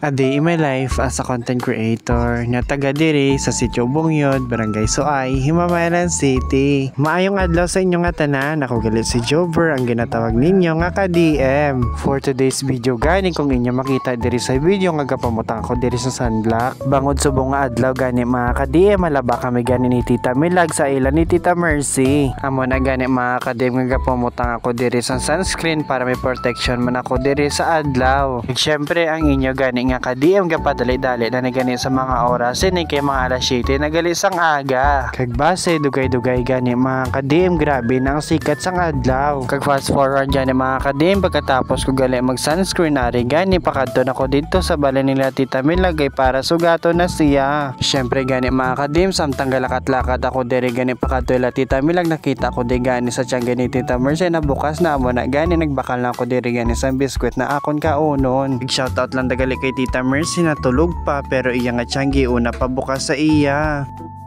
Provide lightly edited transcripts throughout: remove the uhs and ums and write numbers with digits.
A day in my life as a content creator na taga diri sa Sitio Bungyod, Barangay Suay, Himamaylan City. Maayong adlaw sa inyo nga tanan. Ako galit si Jover, ang ginatawag ninyo nga ka-DM. For today's video gani, kung inyo makita diri sa video nga gapamutang ako diri sa sunblock. Bangod subong nga adlaw gani mga ka-DM, malaba kami gani ni Tita Milag sa ilan ni Tita Mercy. Amo na gani mga ka-DM nga gapamutang ako diri sa sunscreen para may protection man ako diri sa adlaw. Syempre ang inyo gani nga ka-DM gapadali-dali na gani sa mga oras ni kay mga alas 7 nagali sang aga. Kag base dugay-dugay gani mga ka-DM, grabe nang sikat sang adlaw. Kag fast forward gani mga ka-DM, pagkatapos ko gali mag sunscreen ari gani pakadto nako dito sa balay nila Tita Milag ay para sugato na siya. Syempre gani mga ka-DM, samtang galakat-lakat ako diri gani pakadto ila Tita Milag, nakita ko di gani sa tiyang gani Tita Mercy na bukas na amo na gani nagbakal na ako diri gani sa biskwit na akon kaunon. Big shoutout lang dagali kay Tita Mercy na tulog pa pero iya nga tiyanggi una pa bukas sa iya.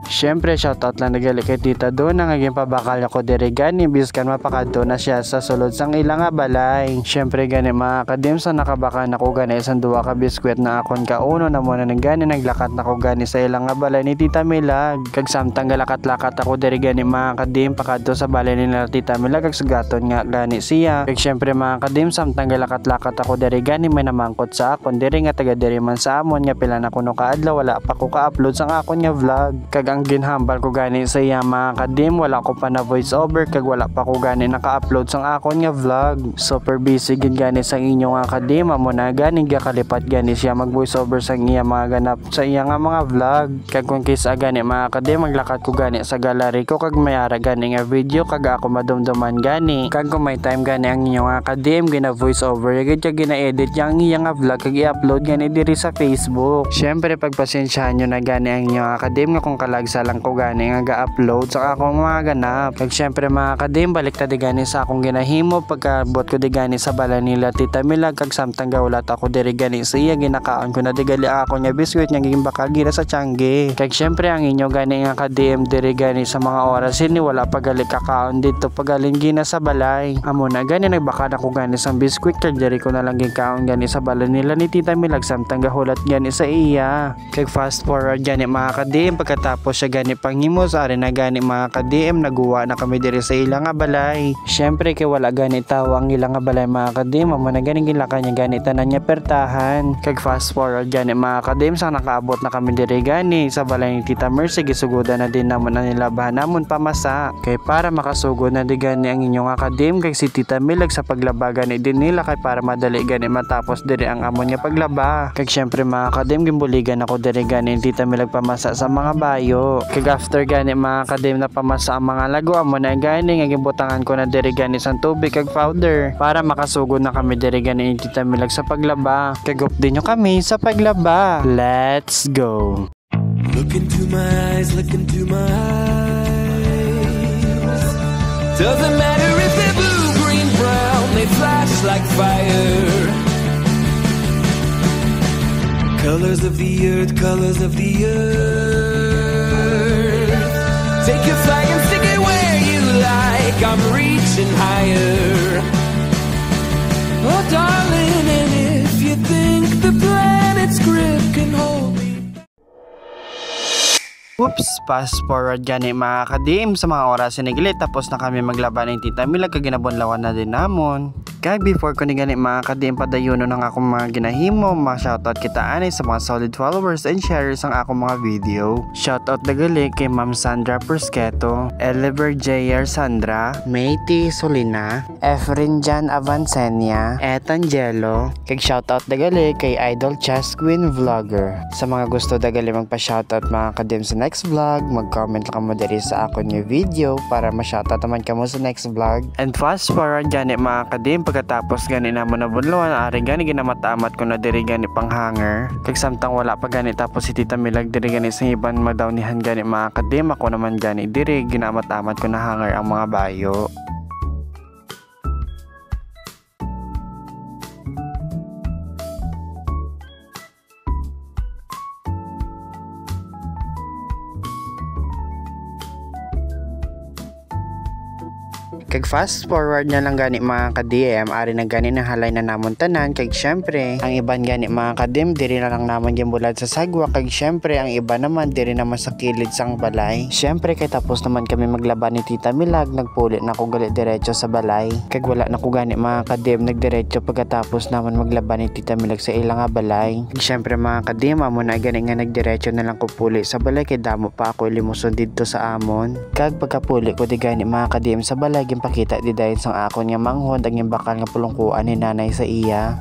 Syempre shoutout lang nagali kay Tita Do na ngaging pabakal ako diri gani biskan mapakadto na siya sa sulod sang ilang nga balay. Syempre gani mga ka-DM, sa nakabakal nako gani isang duwa ka biskwit na akon kauno na muna nang gani naglakat nako gani sa ilang nga balay ni Tita Milag. Kag samtang galakat-lakat ako diri gani mga ka-DM pakadto sa balay ni Tita Milag kag sugaton nga gani siya. Kag syempre mga ka-DM, samtang galakat-lakat ako diri gani may namangkot sa akon diri nga taga diri man sa amon nga pila na kuno kaadlaw wala pa ko ka-upload sang akon nga vlog. Kag ang ginhambal ko gani sa iya mga ka-DM, wala ko pa na voice over kag wala pa ko gani naka-upload sang akon nga vlog. Super busy gid gani sang inyo nga ka-DM, amo na gani gakalipat gani siya mag voice over sang iya mga ganap sa iya nga mga vlog. Kag kung kisa gani mga ka-DM, maglakat ko gani sa gallery ko kag mayara gani nga video kag ako madumduman gani. Kag kung may time gani ang inyo nga ka-DM, gina voice over gid kag gina-edit yang iya nga vlog kag i-upload gani diri sa Facebook. Syempre pagpasensyahan nyo na gani ang inyo nga ka-DM nga kung kalagsa lang ko gani nga ga-upload sa akong mga ganap. Kag syempre mga ka-DM, balik ta di gani sa akong ginahimo pagkabot ko di gani sa balay nila Tita Milag kag samtang gawlat ako diri gani sa iya, ginakaon ko na di gali ako nga biskwit nga giging bakal gira sa tiyangge. Kag syempre ang inyo gani nga ka-DM diri gani sa mga oras ini wala pa gali kakaon dito pagalin gina sa balay. Amo na gani nagbakal ako gani sang biskwit kag diri ko na lang gikaon gani sa balay nila ni Tita Milag samtang gahulat gani sa iya. Kag fast forward gani mga ka-DM, pagkatapos siya gani panghimos ari na gani mga ka-DM, naguwa na kami diri sa ilang nga balay. Syempre kay wala gani tao ang ilang nga balay mga ka-DM, amo na gani gilaka niya gani tanan niya pertahan. Kag fast forward gani mga ka-DM, sa nakaabot na kami diri gani sa balay ni Tita Mercy, gisugoda na din namon na nilabahan namon pamasa. Kay para makasugod na di gani ang inyo nga ka-DM kag si Tita Milag sa paglaba gani din nila kay para madali gani matapos diri ang amon niya paglaba. Kag syempre mga ka-DM, gimbuligan ako diri gani ni Tita Milag pamasa sa mga bayo. Kag after gani mga ka-DM na pamasa ang mga lago, amo na gani nga gibutangan ko na diri gani sang tubig kag powder para makasugod na kami diri gani ni Tita Milag sa paglaba. Kag din nyo kami sa paglaba. Let's go. Look into my eyes, look into my eyes. Doesn't matter if they're blue, green, brown, they flash like fire. Colors of the earth, colors of the earth. Take your flag and stick it where you like, I'm reaching higher. Oh darling, and if you think the planet's grip can hold me. Oops, fast forward gani mga ka-DM, sa mga oras sinigili tapos na kami maglaban ng Tita Milag kag ginabunlawan na din namon. Kag before ko ni gani mga ka-DM, padayuno ng akong mga ginahimo, mga shoutout kita anay sa mga solid followers and sharers ang akong mga video. Shoutout dagali kay Ma'am Sandra Persketo, Eliver J.R. Sandra, Mayti Solina, Efren Jan Avancenia, Etangelo. Kag shoutout dagali kay Idol Chess Queen Vlogger. Sa mga gusto dagali magpa-shoutout mga ka-DM sa next vlog, mag-comment lang mo diri sa akon yung video para ma-shoutout naman kamo sa next vlog. And fast forward gani mga ka-DM, pagkatapos gani namon na bunlawan ari gani ginamatamat ko na diri gani pang hanger. Kag samtang wala pa gani tapos si Tita Milag diri gani sa iban magdawnihan gani mga ka-DM, ako naman gani diri ginamatamat ko na hanger ang mga bayo. Kag fast forward na lang gani mga ka-DM, ari na gani na halay na namon tanan. Kag syempre ang iban gani mga ka-DM diri na lang namon gimbulad sa sagwa. Kag syempre ang iba naman diri naman sa kilid sang balay. Syempre kay tapos naman kami maglaban ni Tita Milag, nagpulit na ko gali diretso sa balay. Kag wala na ko gani mga ka-DM nagdiretso pagkatapos naman maglaban ni Tita Milag sa ilang nga balay. Kag syempre mga ka-DM amo na gani nga nagdiretso na lang ko puli sa balay kay damo pa ako limuson didto sa amon. Kag pagkapuli ko di gani mga ka-DM sa balay gimpakita di dayon sang akon nga manghod ang yung bakal nga pulungkuan ni nanay sa iya.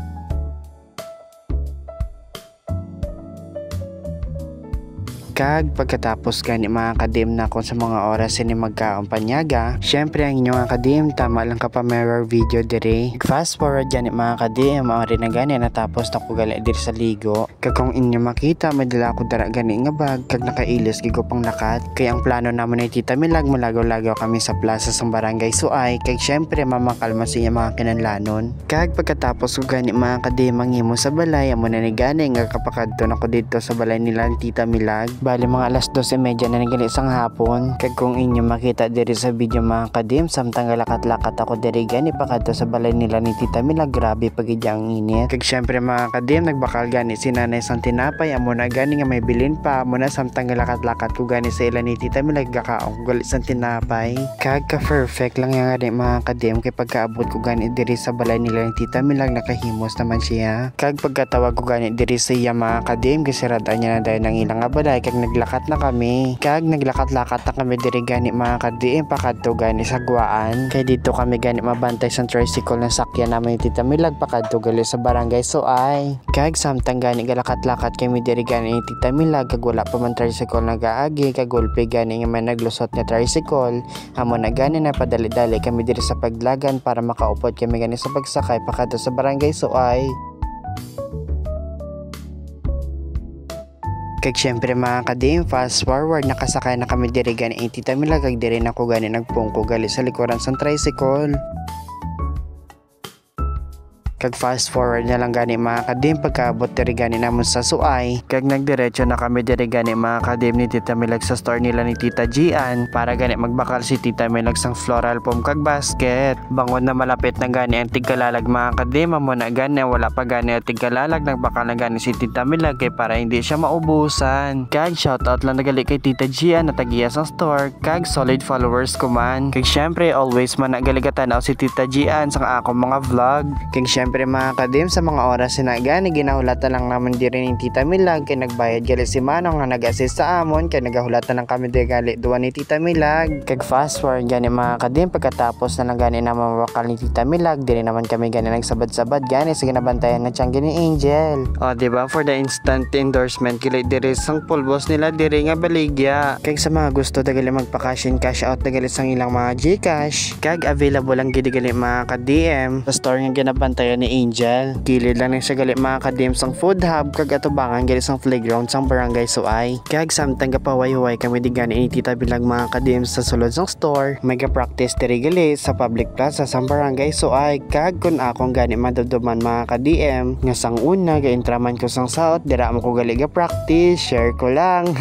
Kag pagkatapos gani mga ka-DM na ko sa mga oras ni magkaon panyaga, syempre ang inyong mga ka-DM tama lang ka pa mirror video diri. Fast forward gani mga ka-DM ang rin na gani natapos na ko gali diri sa ligo. Kag kung inyo makita madala ko dara gani nga bag kag nakailis gigo pang lakat. Kay ang plano namon ni Tita Milag malagaw-lagaw kami sa plaza sang Barangay Suay kag syempre mamakalma siya mga kinanlanon. Kag pagkatapos ko gani mga ka-DM ang imo sa balay amo na ni gani nga kapakadto na ko dito sa balay nila ni Tita Milag. Bali mga alas 12:30 na nagali isang hapon. Kag kung inyo makita diri sa video mga ka-DM samtang lakat-lakat ako diri gani pakadto sa balay nila ni Tita Milag, grabe pagid ang init. Kag syempre mga ka-DM nagbakal gani si nanay sang tinapay amo na gani nga may bilin pa amo na samtang lakat-lakat ko gani sa ila ni Tita Milag gakaon ko gali sang tinapay. Kag ka perfect lang nga gani mga ka-DM kay pagkaabot ko gani diri sa balay nila ni Tita Milag nakahimos naman siya. Kag pagkatawag ko gani diri sa iya mga ka-DM gisirad-an niya na dayon ang ilang nga balay kag naglakat na kami. Kag naglakat-lakat na kami diri gani mga ka-DM pakadto gani sa Guaan. Kay dito kami gani mabantay sa tricycle na sakyan namin ni Tita Milag pakadto gali sa Barangay Suay. Kag samtang gani galakat-lakat kami diri gani ni Tita Milag kag wala pa man tricycle nagaagi kag gulpi gani nga may naglusot nga tricycle. Amo na gani na padali-dali kami diri sa paglagan para makaupod kami gani sa pagsakay pakadto sa Barangay Suay. Kag syempre mga ka-DM fast forward nakasakay na kami diri gani ni Tita Milag kag diri na ko gani nagpungko gali sa likuran sang tricycle. Kag fast forward na lang gani mga ka-DM pagkaabot diri gani namon sa Suay. Kag nagdiretso na kami diri gani mga ka-DM ni Tita Milag sa store nila ni Tita Gian para gani magbakal si Tita Milag sang floral foam kag basket. Bangod na malapit na gani ang tigkalalag mga ka-DM amo na gani wala pa gani ang tigkalalag nagbakal na gani si Tita Milag kay para hindi siya maubusan. Kag shoutout lang nagali kay Tita Gian na tagiya sang store kag solid followers ko man. Kag syempre always man nagaligatan ako si Tita Gian sa akong mga vlog. Kag syempre mga ka-DM sa mga oras na gani ginahulatan lang naman diri ni Tita Milag kay nagbayad gali si Manong nga nag-assist sa amon kay nagahulatan lang kami diri gali duwa ni Tita Milag. Kag fast forward gani mga ka-DM pagkatapos na lang gani naman mawakal ni Tita Milag diri naman kami gani nagsabad-sabad gani sa ginabantayan na tiyanggi ni Angel. O diba for the instant endorsement kili diri sang pulbos nila diri nga baligya. Kag sa mga gusto dagali magpa-cash in cash out dagali sang ilang mga GCash kag available lang gid gali mga ka-DM sa store nga ginabantayan ni Angel. Kilid lang siya gali mga ka-DM sang food hub kag atubangan gali sang playground sang Barangay Suay. Kag samtang gapaway-huway kami di gani ni Tita Milag mga ka-DM sa sulod sang store. May practice diri gali sa public plaza sang Barangay Suay. Kag kun akong gani madudduman mga ka-DM nga sang una ga-intraman ko sang saot dira mo ko gali ga practice share ko lang.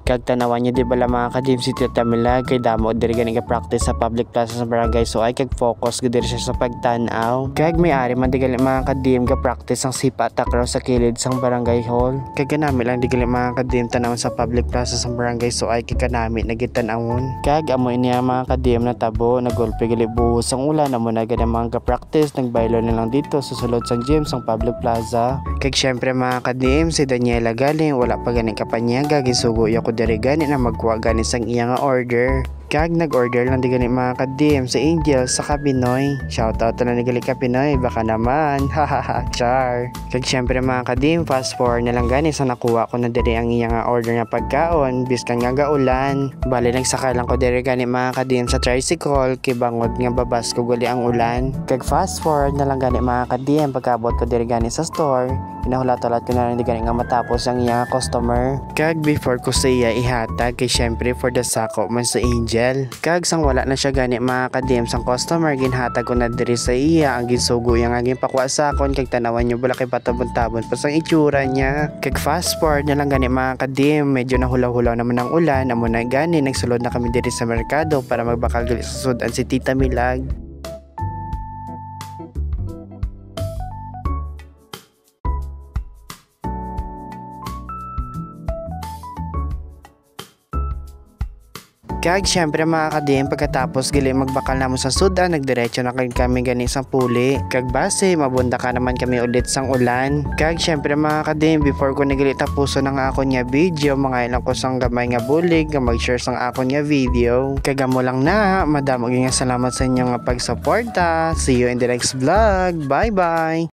Kag tanawan niya di bala mga ka-DM si Tita Milag kay damo diri gani ga practice sa public plaza sa Barangay Suay kag focus gid diri siya sa pagtan-aw. Kag may ari man digali mga ka-DM ga practice ang sipa takraw sa kilid sang Barangay Hall. Kag kanami lang digali mga ka-DM tanawon sa public plaza sang Barangay Suay kag kanami nagitan-awon. Kag amo ini mga ka-DM na tabo nagulpi gali buhos sang ulan amo na gani mga ga practice nagbaylo na lang dito sa sulod sang gym sang public plaza. Kag syempre mga ka-DM si Daniela galing wala pa gani kapanyaga gisugo ko diri gani na magkuha gani sang iya nga order. Kag nag-order lang di gani mga ka-DM sa Angel sa Kapinoy. Shoutout na ni gali Kapinoy baka naman. Hahaha char. Kag syempre mga ka-DM fast forward na lang gani sa nakuha ko na diri ang iya nga order nga pagkaon biskan nga gaulan. Bali nagsakay lang ko diri gani mga ka-DM sa tricycle kay bangod nga babas ko gali ang ulan. Kag fast forward na lang gani mga ka-DM pagkaabot ko diri gani sa store. Inahulat-ulat ko na lang di gani nga matapos ang iya nga customer. Kag before ko sa iya ihatag kay syempre for the sako man sa Angel hotel. Kag sang wala na siya gani mga kadim sang customer ginhatag ko na diri sa iya ang ginsugo yang aging pakuha sa akon kag tanawan niyo bala kay patabon-tabon pa sang itsura niya. Kag fast forward na lang gani mga kadim, medyo nahulaw-hulaw naman ang ulan, amo na gani nagsulod na kami diri sa merkado para magbakal gali sa sudan si Tita Milag. Kag syempre mga kadim, pagkatapos gali magbakal namo sa sudan, nagdiretso na kami gani sa puli. Kag base mabunda ka naman kami ulit sang ulan. Kag syempre mga kadim, before ko nagali tapuso ng ako niya video, mga ilang ko sang gamay nga bulig nga mag-share sang ako niya video. Kag amo lang na, madamo nga salamat sa inyo nga pagsuporta. See you in the next vlog. Bye bye.